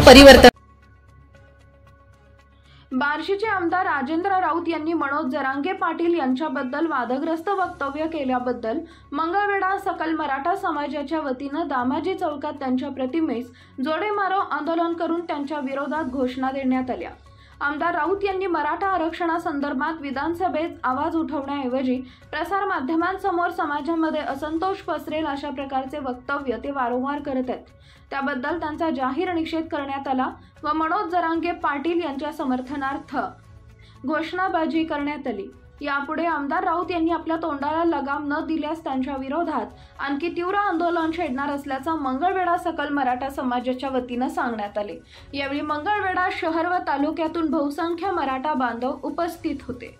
परिवर्तन। बार्शीचे आमदार राजेंद्र राऊत यांनी मनोज जरांगे पाटील यांच्याबद्दल वादग्रस्त वक्तव्य केल्याबद्दल मंगळवेढा सकल मराठा समाजाच्या वतीनं दामाजी चौकात त्यांच्या प्रतिमेस जोडे मारो आंदोलन करून त्यांच्या विरोधात घोषणा देण्यात आल्या। आमदार राऊत यांनी मराठा आरक्षणासंदर्भात विधानसभेत आवाज उठवण्याऐवजी प्रसार माध्यमांसमोर समाजामध्ये असंतोष पसरेल अशा प्रकारचे वक्तव्य ते वारंवार करत आहेत। त्याबद्दल त्यांचा जाहीर निषेध करण्यात आला व मनोज जरांगे पाटील यांच्या समर्थनार्थ घोषणाबाजी करण्यात आली। यापुढे आमदार राऊत यांनी आपल्या तोंडाला लगाम न दिल्यास त्यांच्या विरोधात आणखी तीव्र आंदोलन छेडणार असल्याचं मंगळवेढा सकल मराठा समाजाच्या वतीनं सांगण्यात आले। यावेळी मंगळवेढा शहर व तालुक्यातून बहुसंख्य मराठा बांधव उपस्थित होते।